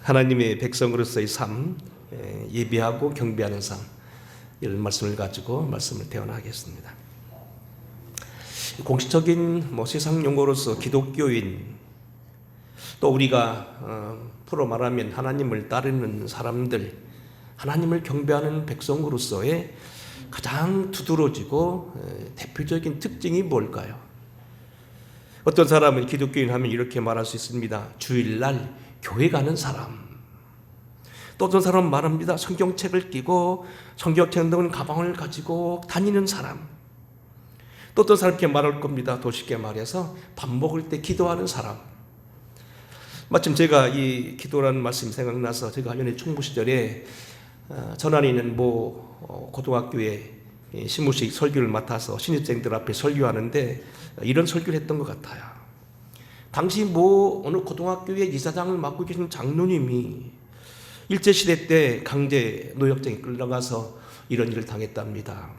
하나님의 백성으로서의 삶, 예배하고 경배하는 삶, 이런 말씀을 가지고 말씀을 대언하겠습니다. 공식적인 세상 용어로서 기독교인, 또 우리가 프로 말하면 하나님을 따르는 사람들, 하나님을 경배하는 백성으로서의 가장 두드러지고 대표적인 특징이 뭘까요? 어떤 사람은 기독교인 하면 이렇게 말할 수 있습니다. 주일날 교회 가는 사람. 또 어떤 사람은 말합니다. 성경책을 끼고 성경책 넣은 가방을 가지고 다니는 사람. 또 어떤 사람 이렇게 말할 겁니다. 더 쉽게 말해서 밥 먹을 때 기도하는 사람. 마침 제가 이 기도라는 말씀이 생각나서 제가 연애 총무 시절에 전안에 있는 고등학교에 신무식 설교를 맡아서 신입생들 앞에 설교하는데 이런 설교를 했던 것 같아요. 당시 어느 고등학교의 이사장을 맡고 계신 장로님이 일제시대 때 강제 노역장에 끌려가서 이런 일을 당했답니다.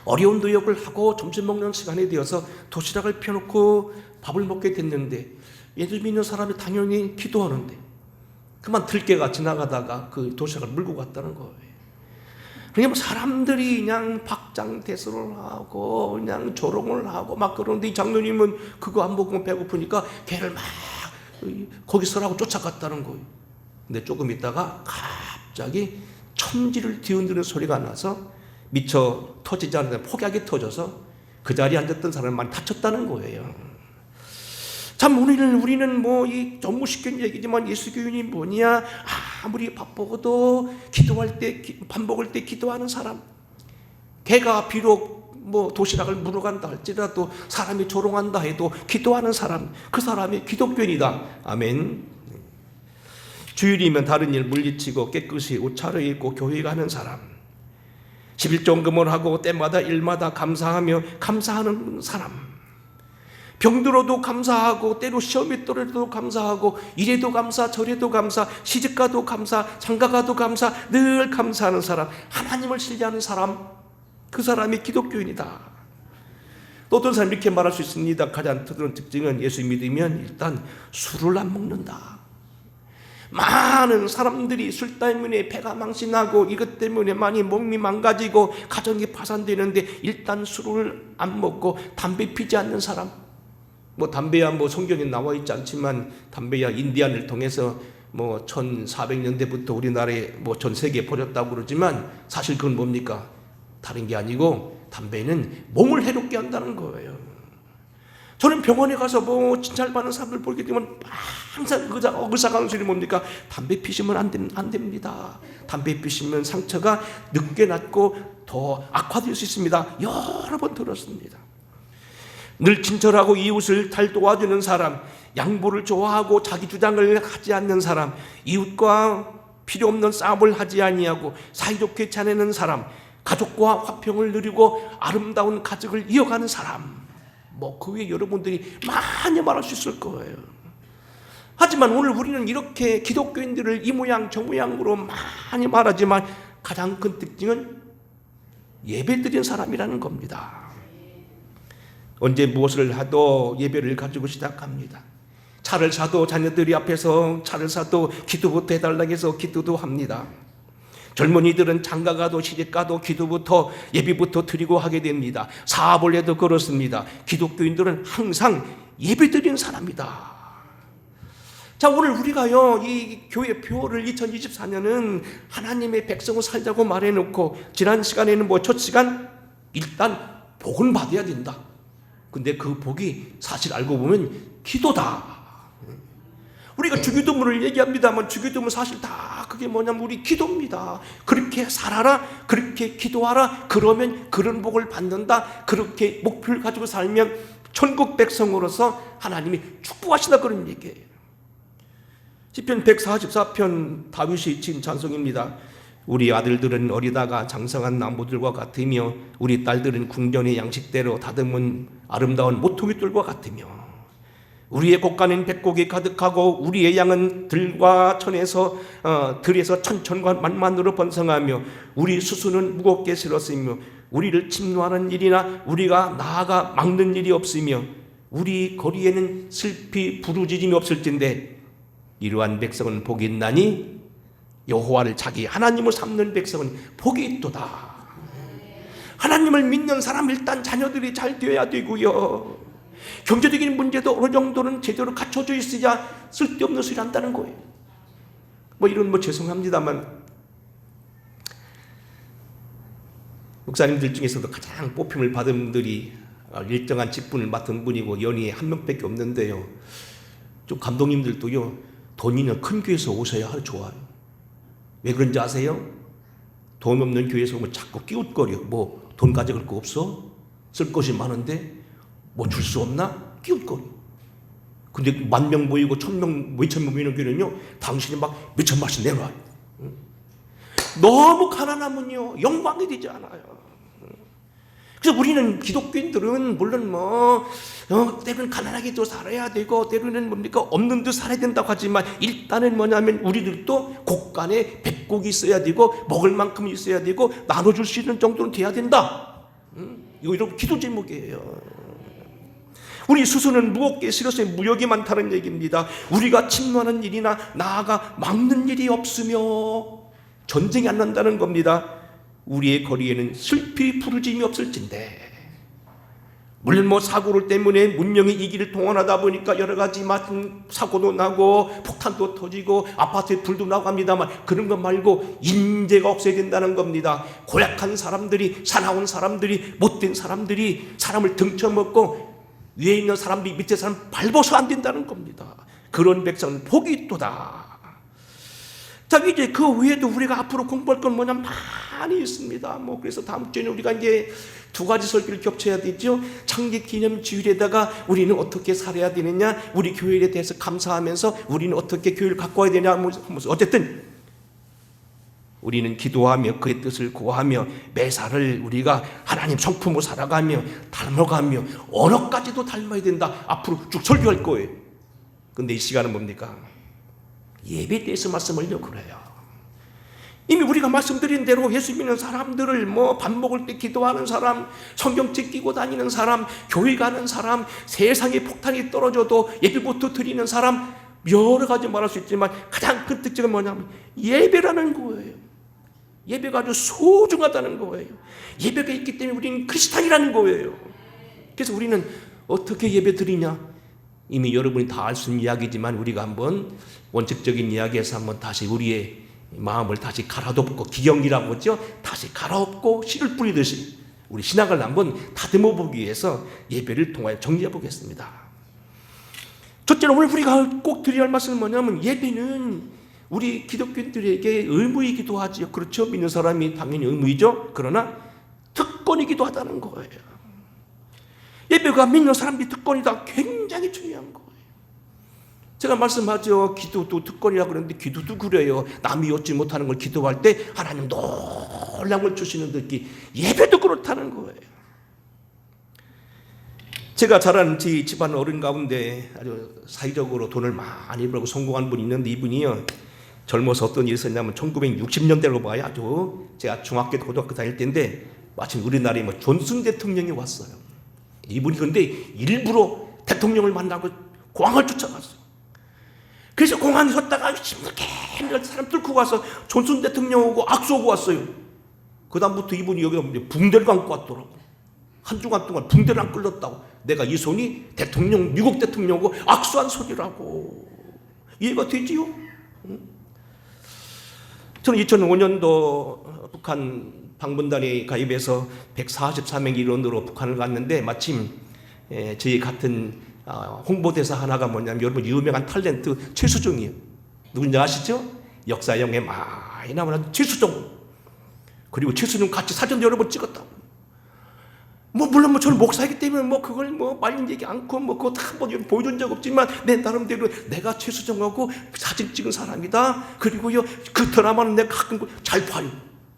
어려운 노역을 하고 점심 먹는 시간이 되어서 도시락을 펴놓고 밥을 먹게 됐는데 예수 믿는 사람이 당연히 기도하는데 그만 들깨가 지나가다가 그 도시락을 물고 갔다는 거예요. 그냥 사람들이 그냥 박장대소를 하고 그냥 조롱을 하고 막 그러는데 이 장로님은 그거 안 먹으면 배고프니까 걔를 막 거기 서라고 쫓아갔다는 거예요. 근데 조금 있다가 갑자기 천지를 뒤흔드는 소리가 나서 미처 터지지 않는데 폭약이 터져서 그 자리에 앉았던 사람이 많이 다쳤다는 거예요. 참 우리는 이 너무 쉽게 얘기지만 예수교인이 뭐냐, 아무리 바쁘고도 기도할 때 밥 먹을 때 기도하는 사람, 걔가 비록 도시락을 물어간다 할지라도 사람이 조롱한다 해도 기도하는 사람, 그 사람이 기독교인이다. 아멘. 주일이면 다른 일 물리치고 깨끗이 옷 차려입고 교회 가는 사람, 11종금을 하고 때마다 일마다 감사하며 감사하는 사람, 병들어도 감사하고 때로 시험에 떨어져도 감사하고 이래도 감사 저래도 감사, 시집가도 감사, 장가가도 감사, 늘 감사하는 사람, 하나님을 신뢰하는 사람, 그 사람이 기독교인이다. 또 어떤 사람이 이렇게 말할 수 있습니다. 가장 특별한 특징은 예수 믿으면 일단 술을 안 먹는다. 많은 사람들이 술 때문에 배가 망신하고 이것 때문에 많이 몸이 망가지고 가정이 파산되는데 일단 술을 안 먹고 담배 피지 않는 사람, 담배야 성경에 나와 있지 않지만 담배야 인디안을 통해서 1400년대부터 우리나라에 전 세계에 버렸다고 그러지만 사실 그건 뭡니까? 다른 게 아니고 담배는 몸을 해롭게 한다는 거예요. 저는 병원에 가서 진찰받는 사람들 보게 되면 항상 의사가 소리 뭡니까? 담배 피시면 안 됩니다. 담배 피시면 상처가 늦게 낫고 더 악화될 수 있습니다. 여러 번 들었습니다. 늘 친절하고 이웃을 잘 도와주는 사람, 양보를 좋아하고 자기 주장을 하지 않는 사람, 이웃과 필요 없는 싸움을 하지 아니하고 사이좋게 지내는 사람, 가족과 화평을 누리고 아름다운 가족을 이어가는 사람, 그 외에 여러분들이 많이 말할 수 있을 거예요. 하지만 오늘 우리는 이렇게 기독교인들을 이 모양 저 모양으로 많이 말하지만 가장 큰 특징은 예배드린 사람이라는 겁니다. 언제 무엇을 하도 예배를 가지고 시작합니다. 차를 사도 자녀들이 앞에서 차를 사도 기도부터 해달라고 해서 기도도 합니다. 젊은이들은 장가가도 시집가도 기도부터 예배부터 드리고 하게 됩니다. 사업을 해도 그렇습니다. 기독교인들은 항상 예배드리는 사람이다. 자, 오늘 우리가요 이 교회 표어를 2024년은 하나님의 백성을 살자고 말해놓고 지난 시간에는 첫 시간 일단 복은 받아야 된다. 근데 그 복이 사실 알고 보면 기도다. 우리가 주기도문을 얘기합니다만 주기도문 사실 다 그게 뭐냐면 우리 기도입니다. 그렇게 살아라, 그렇게 기도하라, 그러면 그런 복을 받는다. 그렇게 목표를 가지고 살면 천국 백성으로서 하나님이 축복하신다, 그런 얘기예요. 시편 144편 다윗이 친 찬송입니다. 우리 아들들은 어리다가 장성한 나무들과 같으며 우리 딸들은 궁전의 양식대로 다듬은 아름다운 모퉁이들과 같으며 우리의 곡간은 백곡이 가득하고 우리의 양은 들과 천에서 들에서 천천과 만만으로 번성하며 우리 수수는 무겁게 실었으며 우리를 침노하는 일이나 우리가 나아가 막는 일이 없으며 우리 거리에는 슬피 부르짖음이 없을진데 이러한 백성은 복이 있나니 여호와를 자기 하나님을 삼는 백성은 복이 있도다. 하나님을 믿는 사람 일단 자녀들이 잘 되어야 되고요. 경제적인 문제도 어느 정도는 제대로 갖춰져 있어야 쓸데없는 소리 한다는 거예요. 이런 죄송합니다만 목사님들 중에서도 가장 뽑힘을 받은 분들이 일정한 직분을 맡은 분이고 연이에 한 명밖에 없는데요. 좀 감독님들도요, 돈 있는 큰 교회에서 오셔야 좋아요. 왜 그런지 아세요? 돈 없는 교회에서 오면 자꾸 끼웃거려. 돈 가져갈 거 없어? 쓸 것이 많은데 줄 수 없나? 끼웃거려. 근데 10,000명 모이고 1,000명, 몇천 명 모이는 교회는요, 당신이 막 몇천만씩 내놔요. 너무 가난하면요, 영광이 되지 않아요. 그래서 우리는 기독교인들은 물론 때로는 가난하게도 살아야 되고 때로는 없는 듯 살아야 된다고 하지만 일단은 뭐냐면 우리들도 곳간에 뱃고기 있어야 되고 먹을 만큼 있어야 되고 나눠줄 수 있는 정도는 돼야 된다. 이거 여러분 기도 제목이에요. 우리 스스로는 무겁게 실어서 무역이 많다는 얘기입니다. 우리가 침노하는 일이나 나아가 막는 일이 없으며 전쟁이 안 난다는 겁니다. 우리의 거리에는 슬피 부르짐이 없을진데, 물론 사고를 때문에 문명이 이 길을 동원하다 보니까 여러 가지 사고도 나고 폭탄도 터지고 아파트에 불도 나고 합니다만 그런 것 말고 인재가 없어야 된다는 겁니다. 고약한 사람들이, 사나운 사람들이, 못된 사람들이 사람을 등쳐먹고 위에 있는 사람들이 밑에 사람 밟아서 안 된다는 겁니다. 그런 백성은 복이 있도다. 자, 이제 그 외에도 우리가 앞으로 공부할 건 뭐냐면 많이 있습니다. 그래서 다음 주에는 우리가 이제 두 가지 설교를 겹쳐야 되죠. 창립 기념 주일에다가 우리는 어떻게 살아야 되느냐, 우리 교회에 대해서 감사하면서 우리는 어떻게 교회를 갖고 와야 되냐. 어쨌든 우리는 기도하며 그의 뜻을 구하며 매사를 우리가 하나님 성품으로 살아가며 닮아가며 언어까지도 닮아야 된다. 앞으로 쭉 설교할 거예요. 근데 이 시간은 뭡니까? 예배에 대해서 말씀을 그래요. 이미 우리가 말씀드린 대로 예수 믿는 사람들을 밥 먹을 때 기도하는 사람, 성경책 끼고 다니는 사람, 교회 가는 사람, 세상에 폭탄이 떨어져도 예배부터 드리는 사람, 여러 가지 말할 수 있지만 가장 큰 특징은 뭐냐면 예배라는 거예요. 예배가 아주 소중하다는 거예요. 예배가 있기 때문에 우리는 크리스찬이라는 거예요. 그래서 우리는 어떻게 예배 드리냐? 이미 여러분이 다 알 수 있는 이야기지만 우리가 한번 원칙적인 이야기에서 한번 다시 우리의 마음을 다시 갈아엎고, 기경이라고 하죠. 다시 갈아엎고 씨를 뿌리듯이 우리 신앙을 한번 다듬어 보기 위해서 예배를 통하여 정리해 보겠습니다. 첫째로 오늘 우리가 꼭 드려야 할 말씀은 뭐냐면 예배는 우리 기독교인들에게 의무이기도 하죠. 그렇죠? 믿는 사람이 당연히 의무이죠. 그러나 특권이기도 하다는 거예요. 예배가 믿는 사람들이 특권이다. 굉장히 중요한 거예요. 제가 말씀하죠. 기도도 특권이라고 그러는데 기도도 그래요. 남이 얻지 못하는 걸 기도할 때 하나님 놀라운 걸 주시는 듯이 예배도 그렇다는 거예요. 제가 자란 제 집안 어른 가운데 아주 사회적으로 돈을 많이 벌고 성공한 분이 있는데 이분이요, 젊어서 어떤 일이 있었냐면 1960년대로 봐야 아주 제가 중학교 고등학교 다닐 때인데 마침 우리나라에 존슨 대통령이 왔어요. 이분이 근데 일부러 대통령을 만나고 공항을 쫓아갔어요. 그래서 공항에 섰다가 힘들게 사람 뚫고 가서 존슨 대통령하고 악수하고 왔어요. 그 다음부터 이분이 여기다 붕대를 감고 왔더라고. 한 주간 동안 붕대를 안 끌렸다고. 내가 이 손이 대통령, 미국 대통령하고 악수한 손이라고. 이해가 되지요? 저는 2005년도 북한 방문단에 가입해서 144명 일원으로 북한을 갔는데 마침 저희 같은 홍보대사 하나가 뭐냐면 여러분 유명한 탤런트 최수종이에요. 누군지 아시죠? 역사 영화에 많이 나오는 최수종. 그리고 최수종 같이 사진 여러 번 찍었다고. 물론 저는 목사이기 때문에 그걸 말린 얘기 않고 그거 다 한번 보여준 적 없지만 내 나름대로 내가 최수종하고 사진 찍은 사람이다. 그리고요 그 드라마는 내가 가끔 잘 봐요.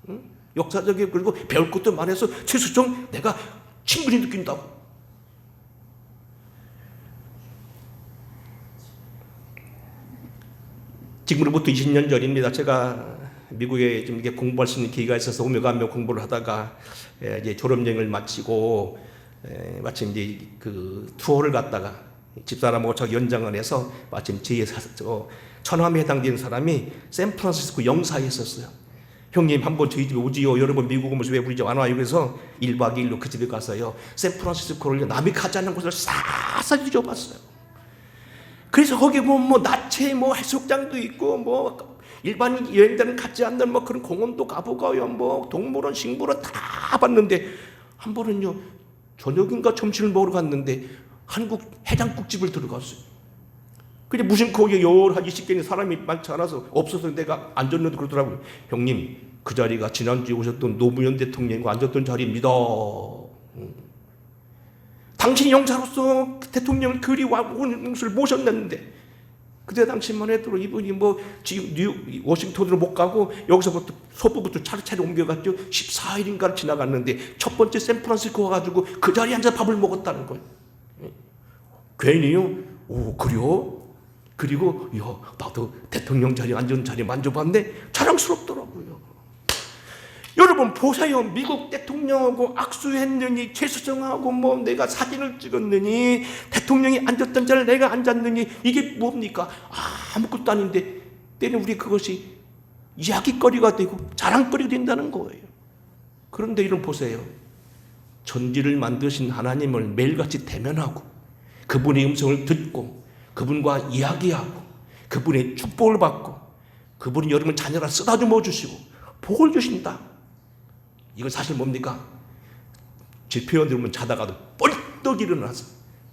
응? 역사적이고 그리고 배울 것도 많아서 최수종 내가 친분이 느낀다고. 지금으로부터 20년 전입니다. 제가 미국에 좀 이렇게 공부할 수 있는 기회가 있어서 오며 가며 공부를 하다가 이제 졸업여행을 마치고 마침 이제 그 투어를 갔다가 집사람하고 저 연장을 해서 마침 제 천함에 해당되는 사람이 샌프란시스코 영사에 있었어요. 형님 한번 저희 집에 오지요. 여러분 미국 오면서 왜 우리 집 안 와요? 그래서 1박 2일로 그 집에 가서요. 샌프란시스코를 남이 가지 않는 곳을 싹싹 뒤져봤어요. 그래서 거기 보면 뭐 나체 뭐 해수욕장도 있고 뭐 일반 여행자는 가지 않는 뭐 그런 공원도 가보고요. 뭐 동물원, 식물원 다 봤는데 한 번은요 저녁인가 점심을 먹으러 갔는데 한국 해장국집을 들어갔어요. 근데 무슨 거기에 여러 한 20개의 사람이 많지 않아서 없어서 내가 앉았는데 그러더라고요. 형님 그 자리가 지난주에 오셨던 노무현 대통령과 앉았던 자리입니다. 당신이 영사로서 대통령을 그리워하는 것을 모셨는데 그때 당시만 해도 이분이 뭐 지금 워싱턴으로 못 가고 여기서부터 서부부터 차례차례 옮겨갔죠. 14일인가를 지나갔는데 첫 번째 샌프란시스코 가가지고 그 자리에 앉아 밥을 먹었다는 거예요. 괜히요. 오 그래요? 그리고 나도 대통령 자리에 앉은 자리 만져봤네. 자랑스럽더라고요. 여러분 보세요. 미국 대통령하고 악수했느니 최수정하고 뭐 내가 사진을 찍었느니 대통령이 앉았던 자리에 내가 앉았느니 이게 뭡니까? 아무것도 아닌데 때는 우리 그것이 이야기거리가 되고 자랑거리가 된다는 거예요. 그런데 이런 보세요. 전지를 만드신 하나님을 매일같이 대면하고 그분의 음성을 듣고 그분과 이야기하고 그분의 축복을 받고 그분이 여러분 자녀라 쓰다듬어 주시고 복을 주신다. 이건 사실 뭡니까? 제 표현 들으면 자다가도 뻘떡 일어나서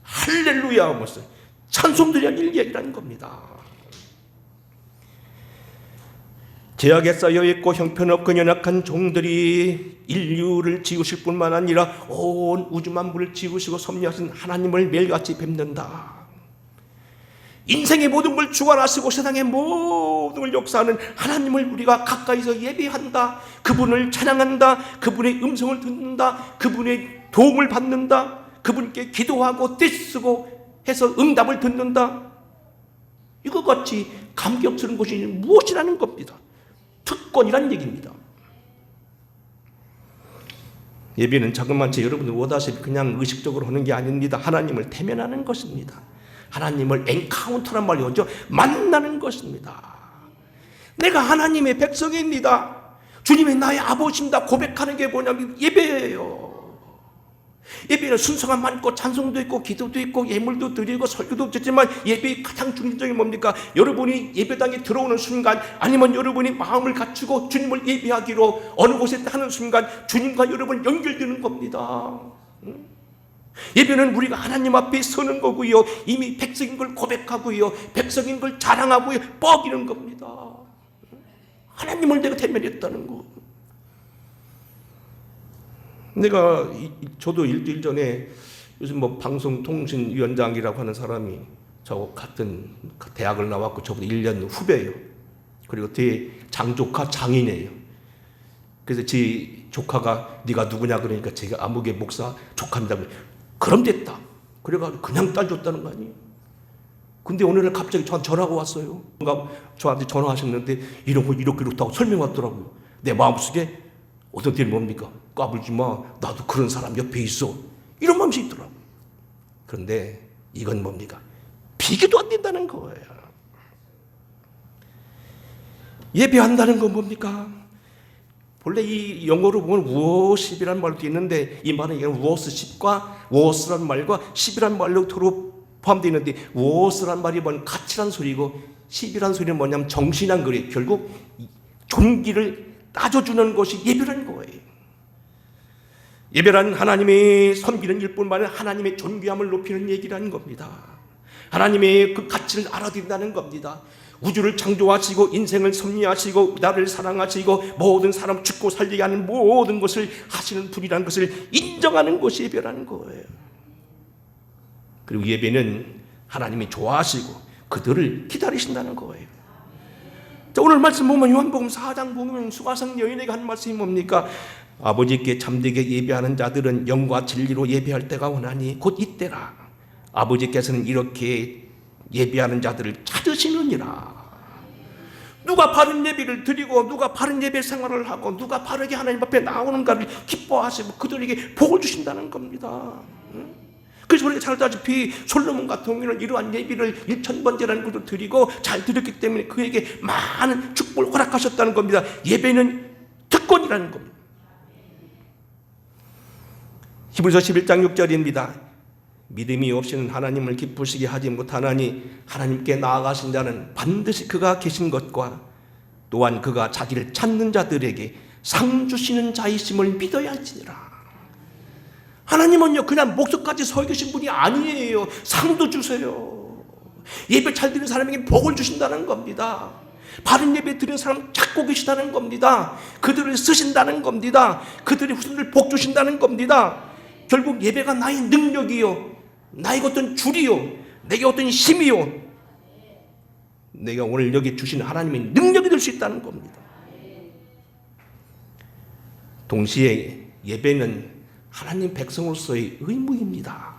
할렐루야 하면서 찬송드려야 할 이야기라는 겁니다. 죄악에 쌓여있고 형편없고 연약한 종들이 인류를 지으실 뿐만 아니라 온 우주 만물을 지으시고 섭리하신 하나님을 매일같이 뵙는다. 인생의 모든 걸 주관하시고 세상의 모든 걸 역사하는 하나님을 우리가 가까이서 예배한다. 그분을 찬양한다. 그분의 음성을 듣는다. 그분의 도움을 받는다. 그분께 기도하고 떼쓰고 해서 응답을 듣는다. 이것 같이 감격스러운 것이 무엇이라는 겁니다. 특권이란 얘기입니다. 예배는 자그마치 여러분들 원하시면 그냥 의식적으로 하는 게 아닙니다. 하나님을 대면하는 것입니다. 하나님을 엔카운터란 말이죠. 만나는 것입니다. 내가 하나님의 백성입니다. 주님이 나의 아버지입니다. 고백하는 게 뭐냐면 예배예요. 예배는 순서가 많고 찬송도 있고 기도도 있고 예물도 드리고 설교도 듣지만 예배의 가장 중심적인 뭡니까? 여러분이 예배당에 들어오는 순간 아니면 여러분이 마음을 갖추고 주님을 예배하기로 어느 곳에 하는 순간 주님과 여러분 연결되는 겁니다. 예배는 우리가 하나님 앞에 서는 거고요. 이미 백성인 걸 고백하고요. 백성인 걸 자랑하고요. 뻐기는 겁니다. 하나님을 내가 대면했다는 거. 저도 일주일 전에 요즘 뭐 방송통신위원장이라고 하는 사람이 저 같은 대학을 나왔고 저보다 1년 후배예요. 그리고 제 장조카 장인이에요. 그래서 제 조카가 네가 누구냐 그러니까 제가 아무개 목사 조카입니다. 그럼 됐다. 그래가지고 그냥 딸 줬다는 거 아니에요. 근데 오늘날 갑자기 저한테 전화가 왔어요. 저한테 전화하셨는데 이렇게 하고 설명하더라고요. 내 마음속에 어떤 때는 뭡니까? 까불지 마. 나도 그런 사람 옆에 있어. 이런 마음이 있더라고요. 그런데 이건 뭡니까? 비교도 안 된다는 거예요. 예배한다는 건 뭡니까? 본래 이 영어로 보면 워십이라는 말도 있는데 이 말은 워십과 워스라는 말과 십이라는 말로 서로 포함되어 있는데 워스라는 말이 뭔 가치란 소리고 십이라는 소리는 뭐냐면 정신한 거예요. 결국 존귀를 따져주는 것이 예배라는 거예요. 예배란 하나님의 섬기는 일뿐만 아니라 하나님의 존귀함을 높이는 얘기라는 겁니다. 하나님의 그 가치를 알아듣는다는 겁니다. 우주를 창조하시고 인생을 섭리하시고 나를 사랑하시고 모든 사람 죽고 살리게 하는 모든 것을 하시는 분이라는 것을 인정하는 것이 예배라는 거예요. 그리고 예배는 하나님이 좋아하시고 그들을 기다리신다는 거예요. 자, 오늘 말씀 보면 요한복음 4장 보면 수가성 여인에게 한 말씀이 뭡니까? 아버지께 참되게 예배하는 자들은 영과 진리로 예배할 때가 오나니 곧 이때라. 아버지께서는 이렇게 예배하는 자들을 찾으시느니라. 누가 바른 예배를 드리고 누가 바른 예배 생활을 하고 누가 바르게 하나님 앞에 나오는가를 기뻐하시고 그들에게 복을 주신다는 겁니다. 그래서 우리가 잘 알다시피 솔로몬 같은 경우는 이러한 예비를 1000번째라는 것도 드리고 잘 드렸기 때문에 그에게 많은 축복을 허락하셨다는 겁니다. 예배는 특권이라는 겁니다. 히브리서 11장 6절입니다. 믿음이 없이는 하나님을 기쁘시게 하지 못하나니 하나님께 나아가신 자는 반드시 그가 계신 것과 또한 그가 자기를 찾는 자들에게 상 주시는 자이심을 믿어야 할지니라. 하나님은요 그냥 목적까지 서 계신 분이 아니에요. 상도 주세요. 예배 잘 드리는 사람에게 복을 주신다는 겁니다. 바른 예배 드리는 사람 찾고 계시다는 겁니다. 그들을 쓰신다는 겁니다. 그들의 후손들 복 주신다는 겁니다. 결국 예배가 나의 능력이요, 나의 어떤 줄이요, 내게 어떤 힘이요, 내가 오늘 여기 주신 하나님의 능력이 될 수 있다는 겁니다. 동시에 예배는 하나님 백성으로서의 의무입니다.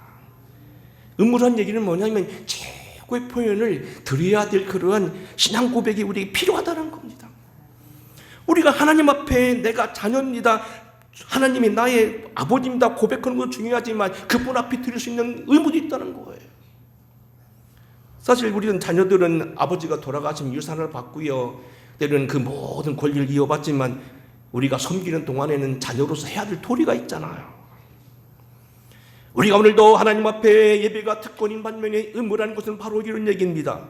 의무란 얘기는 뭐냐면 최고의 표현을 드려야 될 그러한 신앙 고백이 우리에게 필요하다는 겁니다. 우리가 하나님 앞에 내가 자녀입니다, 하나님이 나의 아버지입니다 고백하는 것도 중요하지만 그분 앞에 드릴 수 있는 의무도 있다는 거예요. 사실 우리는 자녀들은 아버지가 돌아가시면 유산을 받고요, 때로는 그 모든 권리를 이어받지만 우리가 섬기는 동안에는 자녀로서 해야 될 도리가 있잖아요. 우리가 오늘도 하나님 앞에 예배가 특권인 반면에 의무라는 것은 바로 이런 얘기입니다.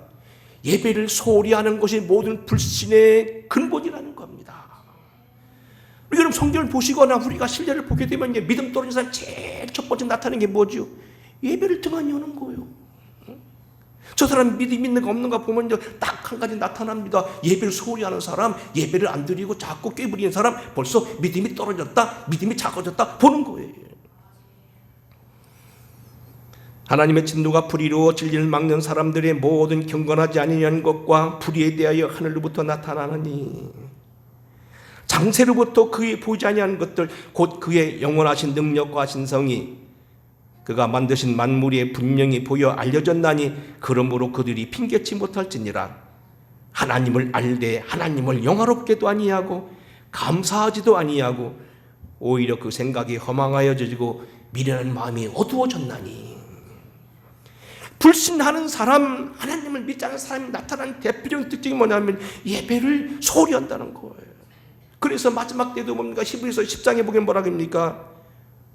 예배를 소홀히 하는 것이 모든 불신의 근본이라는 겁니다. 여러분 성경을 보시거나 우리가 신뢰를 보게 되면 믿음 떨어진 사람 제일 첫 번째 나타나는 게 뭐죠? 예배를 등한히 하는 거예요. 저 사람 믿음이 있는가 없는가 보면 딱 한 가지 나타납니다. 예배를 소홀히 하는 사람, 예배를 안 드리고 자꾸 꾀부리는 사람, 벌써 믿음이 떨어졌다, 믿음이 작아졌다 보는 거예요. 하나님의 진노가 불의로 진리를 막는 사람들의 모든 경건하지 아니하는 것과 불의에 대하여 하늘로부터 나타나느니 장세로부터 그의 보이지 아니하는 것들 곧 그의 영원하신 능력과 신성이 그가 만드신 만물에 분명히 보여 알려졌나니 그러므로 그들이 핑계치 못할지니라. 하나님을 알되 하나님을 영화롭게도 아니하고 감사하지도 아니하고 오히려 그 생각이 허망하여지고 미련한 마음이 어두워졌나니. 불신하는 사람, 하나님을 믿지 않는 사람이 나타나는 대표적인 특징이 뭐냐면 예배를 소홀히 한다는 거예요. 그래서 마지막 때도 뭡니까? 히브리서 10장에 보면 뭐라 합니까?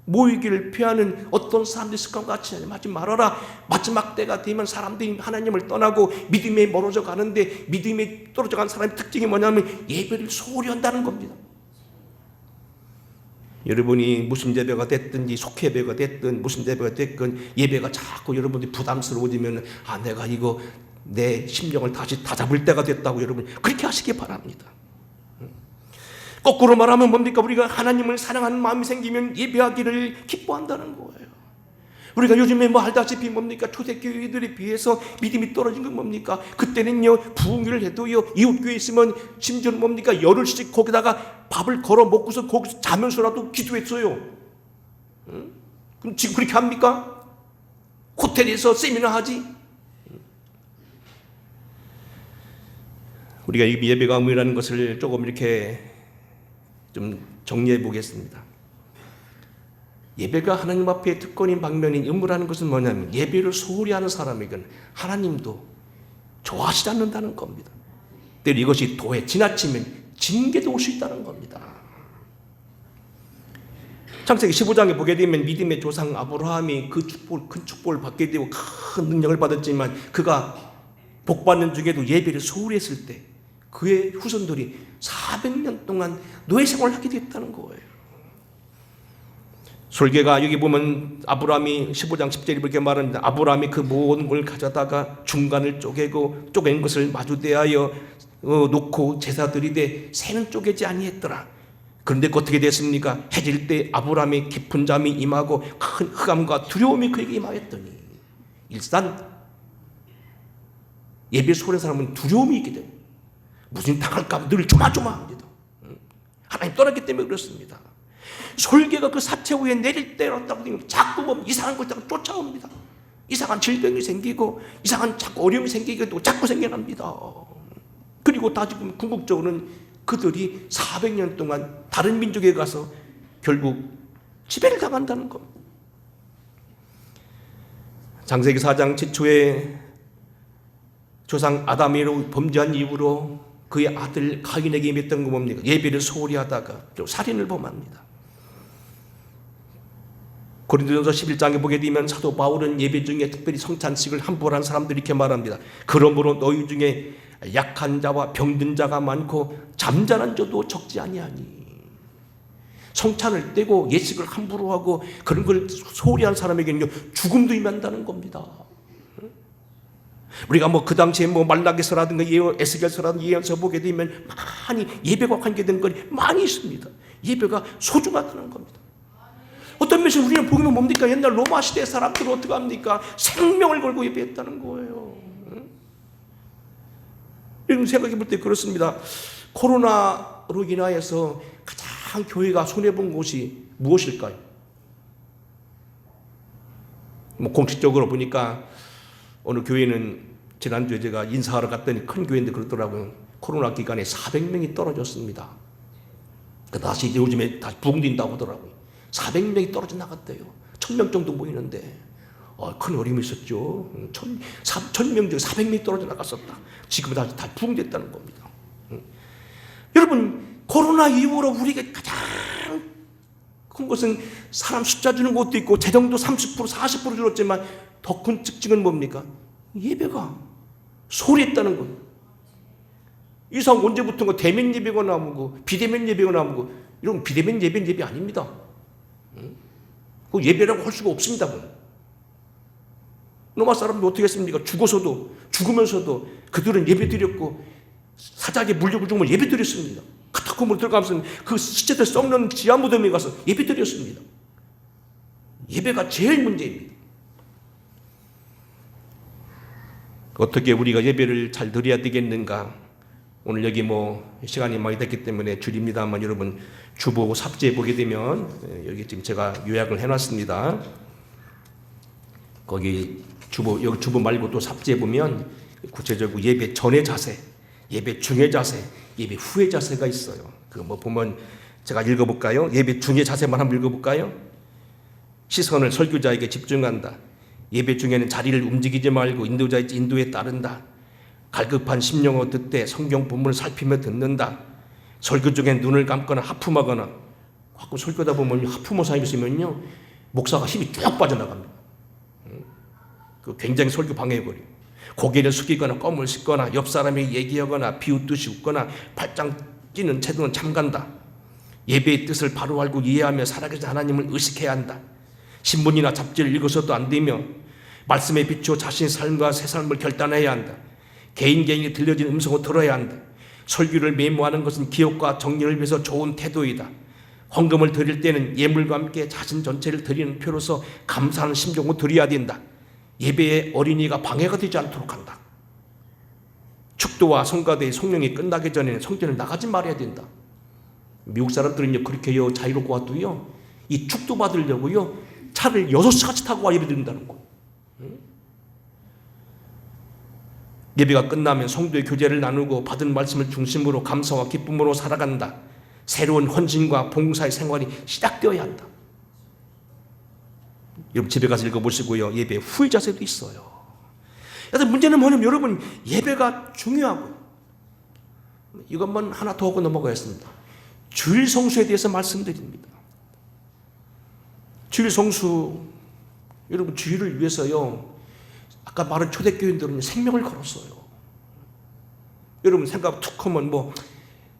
모이기를 피하는 어떤 사람들이 습관과 같이 하지 말아라. 마지막 때가 되면 사람들이 하나님을 떠나고 믿음에 멀어져 가는데 믿음에 떨어져 간 사람의 특징이 뭐냐면 예배를 소홀히 한다는 겁니다. 여러분이 무슨 예배가 됐든지 속회배가 됐든 무슨 예배가 됐든 예배가 자꾸 여러분들이 부담스러워지면 내가 이거 내 심령을 다시 다잡을 때가 됐다고 여러분 그렇게 하시기 바랍니다. 거꾸로 말하면 뭡니까? 우리가 하나님을 사랑하는 마음이 생기면 예배하기를 기뻐한다는 거예요. 우리가 요즘에 알다시피 뭡니까? 초대교회들에 비해서 믿음이 떨어진 건 뭡니까? 그때는요 부흥회를 해도요 이웃교회 있으면 심지어는 뭡니까? 열흘씩 거기다가 밥을 걸어 먹고서 거기서 자면서라도 기도했어요. 그럼 지금 그렇게 합니까? 호텔에서 세미나 하지? 우리가 이 예배가 의무라는 것을 조금 이렇게 좀 정리해 보겠습니다. 예배가 하나님 앞에 특권인 방면인 의무라는 것은 뭐냐면 예배를 소홀히 하는 사람에게는 하나님도 좋아하시지 않는다는 겁니다. 때로 이것이 도에 지나치면 징계도 올 수 있다는 겁니다. 창세기 15장에 보게 되면 믿음의 조상 아브라함이 그 큰 축복을 받게 되고 큰 능력을 받았지만 그가 복받는 중에도 예배를 소홀히 했을 때 그의 후손들이 400년 동안 노예 생활을 하게 됐다는 거예요. 설계가 여기 보면 아브라함이 15장 10절에 이렇게 말합니다. 아브라함이 그 모든 걸 가져다가 중간을 쪼개고 쪼갠 것을 마주 대하여 놓고 제사 드리되 새는 쪼개지 아니했더라. 그런데 어떻게 됐습니까? 해질 때 아브라함의 깊은 잠이 임하고 큰 흑암과 두려움이 그에게 임하였더니 일단 예배 소홀한 사람은 두려움이 있게 됩니다. 무슨 당할까 늘 조마조마합니다. 하나님 떠났기 때문에 그렇습니다. 솔개가 그 사체 위에 내릴 때였다고 자꾸 보면 이상한 걸 쫓아옵니다. 이상한 질병이 생기고 이상한 자꾸 어려움이 생기고 자꾸 생겨납니다. 그리고 다 지금 궁극적으로는 그들이 400년 동안 다른 민족에 가서 결국 지배를 당한다는 겁니다. 창세기 4장 최초에 조상 아담이 범죄한 이후로 그의 아들 가인에게 임했던 거 뭡니까? 예배를 소홀히 하다가 살인을 범합니다. 고린도전서 11장에 보게 되면 사도 바울은 예배 중에 특별히 성찬식을 함부로 한 사람들이 이렇게 말합니다. 그러므로 너희 중에 약한 자와 병든 자가 많고 잠자는 자도 적지 아니하니. 성찬을 떼고 예식을 함부로 하고 그런 걸 소홀히 한 사람에게는 죽음도 임한다는 겁니다. 우리가 그 당시에 말라기서라든가 에스겔서라든가 예언서 보게 되면 많이 예배와 관계된 것이 많이 있습니다. 예배가 소중하다는 겁니다. 어떤 면에서 우리는 보면 뭡니까? 옛날 로마 시대 사람들은 어떻게 합니까? 생명을 걸고 예배했다는 거예요. 여러분 생각해 볼 때 그렇습니다. 코로나로 인하여서 가장 교회가 손해본 곳이 무엇일까요? 공식적으로 보니까 어느 교회는 지난주에 제가 인사하러 갔더니 큰 교회인데 그러더라고요. 코로나 기간에 400명이 떨어졌습니다. 다시 요즘에 다시 부흥된다고 하더라고요. 400명이 떨어져 나갔대요. 1000명 정도 모이는데 큰 어려움이 있었죠. 1000명 중에 400명이 떨어져 나갔었다. 지금은 다시 다 부흥됐다는 겁니다. 여러분 코로나 이후로 우리가 가장 큰 것은 사람 숫자 주는 것도 있고 재정도 30% 40% 줄었지만 더 큰 특징은 뭡니까? 예배가 소홀했다는 거예요. 이상 언제부턴가 대면 예배가 나오고 비대면 예배가 나오고 이런 비대면 예배는 예배 아닙니다. 그 예배라고 할 수가 없습니다. 로마 사람들 어떻게 했습니까? 죽으면서도 그들은 예배 드렸고 사자에게 물려고 죽으면 예배 드렸습니다. 카타콤으로 들어가면서 그 시체들 썩는 지하 무덤에 가서 예배 드렸습니다. 예배가 제일 문제입니다. 어떻게 우리가 예배를 잘 드려야 되겠는가? 오늘 여기 시간이 많이 됐기 때문에 줄입니다만 여러분 주보 삽지에 보게 되면 여기 지금 제가 요약을 해놨습니다. 거기 여기 주보 말고 또 삽지에 보면 구체적으로 예배 전의 자세, 예배 중의 자세, 예배 후의 자세가 있어요. 보면 제가 읽어볼까요? 예배 중의 자세만 한번 읽어볼까요? 시선을 설교자에게 집중한다. 예배 중에는 자리를 움직이지 말고 인도자의 인도에 따른다. 갈급한 심령으로 듣되 성경 본문을 살피며 듣는다. 설교 중에 눈을 감거나 하품하거나 가끔 설교다 보면 하품한 사람이 있으면요 목사가 힘이 쭉 빠져나갑니다. 굉장히 설교 방해해버려요. 고개를 숙이거나 껌을 씹거나 옆 사람이 얘기하거나 비웃듯이 웃거나 발장 뛰는 태도는 참간다. 예배의 뜻을 바로 알고 이해하며 살아계신 하나님을 의식해야 한다. 신문이나 잡지를 읽어서도 안 되며 말씀에 비추어 자신의 삶과 새 삶을 결단해야 한다. 개인이 들려진 음성을 들어야 한다. 설교를 메모하는 것은 기억과 정리를 위해서 좋은 태도이다. 헌금을 드릴 때는 예물과 함께 자신 전체를 드리는 표로서 감사하는 심정으로 드려야 된다. 예배에 어린이가 방해가 되지 않도록 한다. 축도와 성가대의 성령이 끝나기 전에는 성전을 나가지 말아야 된다. 미국 사람들은요 그렇게 자유롭고 와도요 이 축도 받으려고요 차를 6시간씩 타고 와 예배 드린다는 거. 예배가 끝나면 성도의 교제를 나누고 받은 말씀을 중심으로 감사와 기쁨으로 살아간다. 새로운 헌신과 봉사의 생활이 시작되어야 한다. 여러분 집에 가서 읽어보시고요. 예배 후의 자세도 있어요. 문제는 뭐냐면 여러분 예배가 중요하고 이것만 하나 더 하고 넘어가겠습니다. 주일 성수에 대해서 말씀드립니다. 주일 성수 여러분 주일을 위해서요 아까 말한 초대교인들은 생명을 걸었어요. 여러분 생각 툭 하면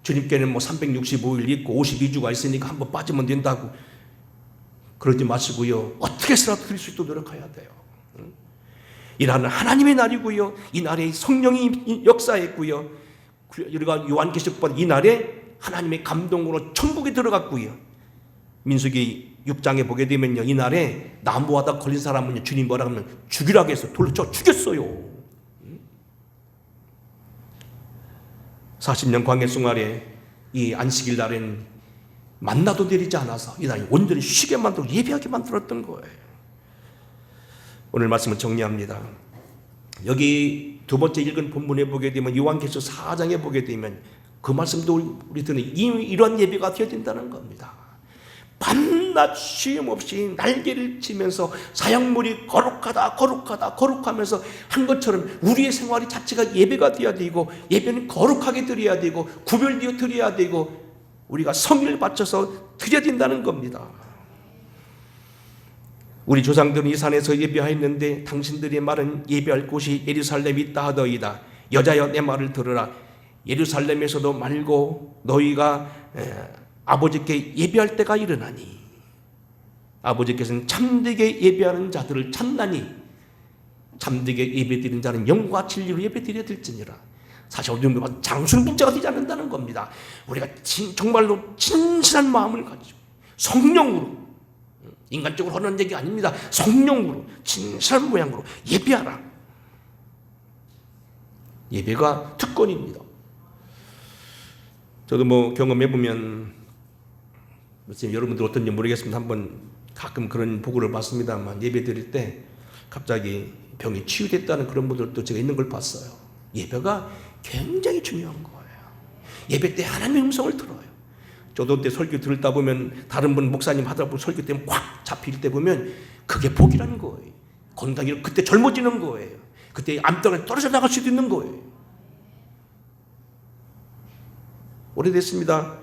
주님께는 365일 있고 52주가 있으니까 한번 빠지면 된다고 그러지 마시고요 어떻게 해서라도 드릴 수 있도록 노력해야 돼요. 이 날은 하나님의 날이고요 이 날에 성령이 역사했고요 우리가 요한계시록보다 이 날에 하나님의 감동으로 천국에 들어갔고요 민수기 6장에 보게 되면요 이 날에 나무하다 걸린 사람은 주님 뭐라 하면 죽이라고 해서 돌로 쳐 죽였어요. 40년 광야 생활에 이 안식일 날엔 만나도 내리지 않아서 이 날이 온전히 쉬게 만들고 예배하게 만들었던 거예요. 오늘 말씀을 정리합니다. 여기 두 번째 읽은 본문에 보게 되면 요한계시록 4장에 보게 되면 그 말씀도 우리들은 이러한 예배가 되어야 된다는 겁니다. 밤낮 쉼없이 날개를 치면서 사형물이 거룩하면서 한 것처럼 우리의 생활이 자체가 예배가 되어야 되고, 예배는 거룩하게 드려야 되고, 구별되어 드려야 되고, 우리가 성의를 바쳐서 드려야 된다는 겁니다. 우리 조상들은 이 산에서 예배하였는데 당신들의 말은 예배할 곳이 예루살렘이 있다 하더이다. 여자여 내 말을 들으라. 예루살렘에서도 말고 너희가 아버지께 예배할 때가 일어나니, 아버지께서는 참되게 예배하는 자들을 찾나니 참되게 예배드리는 자는 영과 진리로 예배드려야 될지니라. 사실 우리는 장수는 문제가 되지 않는다는 겁니다. 우리가 정말로 진실한 마음을 가지고 성령으로, 인간적으로 하는 얘기 아닙니다. 성령으로 진실한 모양으로 예배하라. 예배가 특권입니다. 저도 경험해보면, 여러분들 어떤지 모르겠습니다. 한번 가끔 그런 보고를 받습니다만, 예배 드릴 때 갑자기 병이 치유됐다는 그런 분들도 제가 있는 걸 봤어요. 예배가 굉장히 중요한 거예요. 예배 때 하나님의 음성을 들어요. 저도 때 설교 들다 보면 다른 분 목사님 하다 보면 설교 때문에 꽉 잡힐 때 보면 그게 복이라는 거예요. 건강이 그때 젊어지는 거예요. 그때 암덩이 떨어져 나갈 수도 있는 거예요. 오래됐습니다.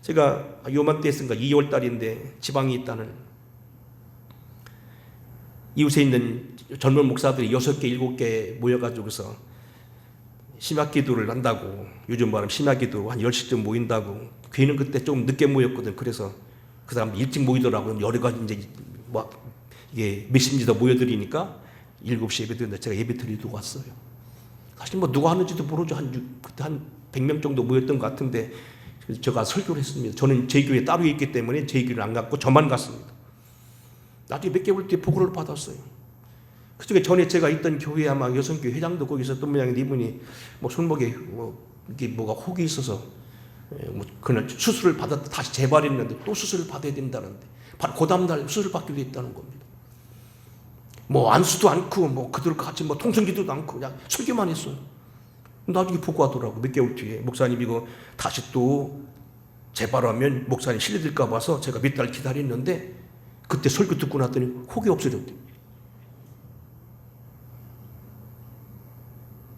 제가 요맘때였으니까 2월 달인데 지방에 있다는 이웃에 있는 젊은 목사들이 6개, 7개 모여가지고서 심야기도를 한다고, 요즘 말하면 심야기도 한 10시쯤 모인다고. 교회는 그때 좀 늦게 모였거든. 그래서 그 사람 일찍 모이더라고요. 여러 가지 이제 이게 몇십 명 더 모여드리니까 7시 예배 드렸는데 제가 예배 드리러 왔어요. 사실 누가 하는지도 모르죠. 그때 한 100명 정도 모였던 것 같은데, 제가 설교를 했습니다. 저는 제 교회 따로 있기 때문에 제 교회를 안 갔고 저만 갔습니다. 나중에 몇 개월 뒤에 보고를 받았어요. 그중에 전에 제가 있던 교회 아마 여성교회 회장도 거기 있었던 모양인데, 이분이 손목에 이게 뭐가 혹이 있어서 그날 수술을 받았다 다시 재발했는데 또 수술을 받아야 된다는데, 바로 그 다음날 수술을 받기로 했다는 겁니다. 안수도 않고 그들과 같이 통성기도도 않고 그냥 설교만 했어요. 나중에 보고하더라고. 몇 개월 뒤에 목사님 이거 다시 또 재발하면 목사님 실례될까 봐서 제가 몇 달 기다렸는데, 그때 설교 듣고 났더니 혹이 없어졌대요.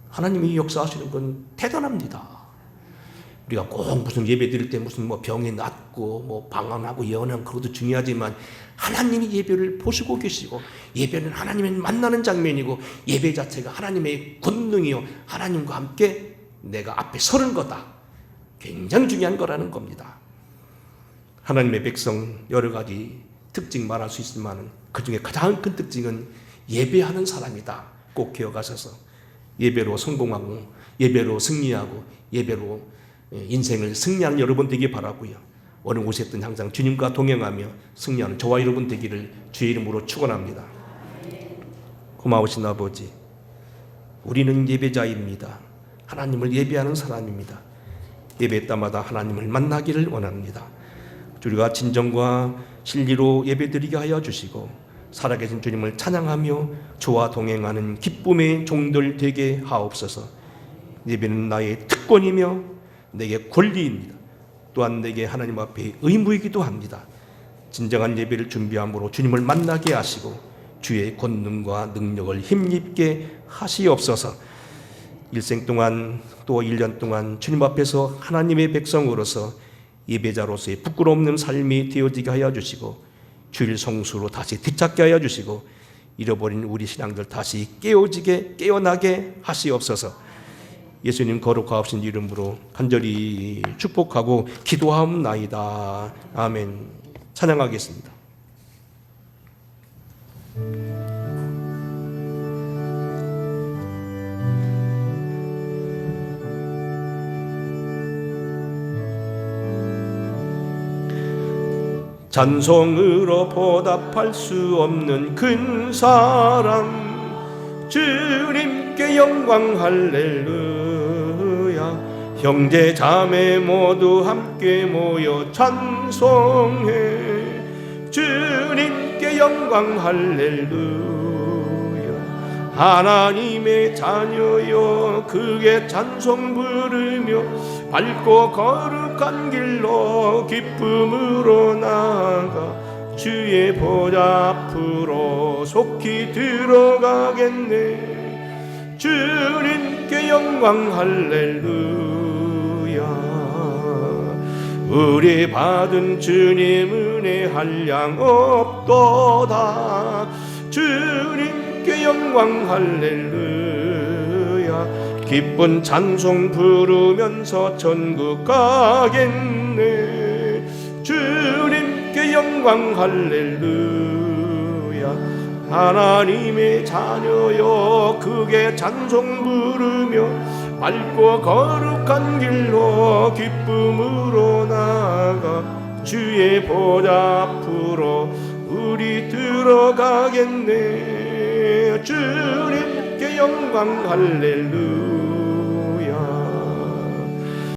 하나님이 역사하시는 건 대단합니다. 우리가 꼭 무슨 예배 드릴 때 무슨 병이 낫고 방언하고 예언하고 그것도 중요하지만, 하나님이 예배를 보시고 계시고, 예배는 하나님을 만나는 장면이고, 예배 자체가 하나님의 권능이요, 하나님과 함께 내가 앞에 서는 거다. 굉장히 중요한 거라는 겁니다. 하나님의 백성 여러 가지 특징 말할 수 있지만, 그 중에 가장 큰 특징은 예배하는 사람이다. 꼭 기억하셔서 예배로 성공하고, 예배로 승리하고, 예배로 인생을 승리하는 여러분 되기 바라고요. 어느 곳에 있든 항상 주님과 동행하며 승리하는 저와 여러분 되기를 주의 이름으로 축원합니다. 고마우신 아버지, 우리는 예배자입니다. 하나님을 예배하는 사람입니다. 예배 때마다 하나님을 만나기를 원합니다. 우리가 진정과 진리로 예배드리게 하여 주시고, 살아계신 주님을 찬양하며 주와 동행하는 기쁨의 종들 되게 하옵소서. 예배는 나의 특권이며 내게 권리입니다. 또한 내게 하나님 앞에 의무이기도 합니다. 진정한 예배를 준비함으로 주님을 만나게 하시고 주의 권능과 능력을 힘입게 하시옵소서. 일생 동안 또 1년 동안 주님 앞에서 하나님의 백성으로서 예배자로서의 부끄러움 없는 삶이 되어지게 하여 주시고, 주일 성수로 다시 되찾게 하여 주시고, 잃어버린 우리 신앙들 다시 깨어나게 하시옵소서. 예수님 거룩하신 이름으로 간절히 축복하고 기도하옵나이다. 아멘. 찬양하겠습니다. 찬송으로 보답할 수 없는 큰 사랑, 주님께 영광 할렐루야. 형제 자매 모두 함께 모여 찬송해. 주님께 영광 할렐루야. 하나님의 자녀여 크게 찬송 부르며 밝고 거룩한 길로 기쁨으로 나아가 주의 보좌 앞으로 속히 들어가겠네. 주님께 영광 할렐루야. 우리 받은 주님 은혜 한량 없도다. 주님께 영광 할렐루야. 기쁜 찬송 부르면서 천국 가겠네. 주님께 영광 할렐루야. 하나님의 자녀여 크게 찬송 부르며 밝고 거룩한 길로 기쁨으로 나아가 주의 보좌 앞으로 우리 들어가겠네. 주님께 영광 할렐루야.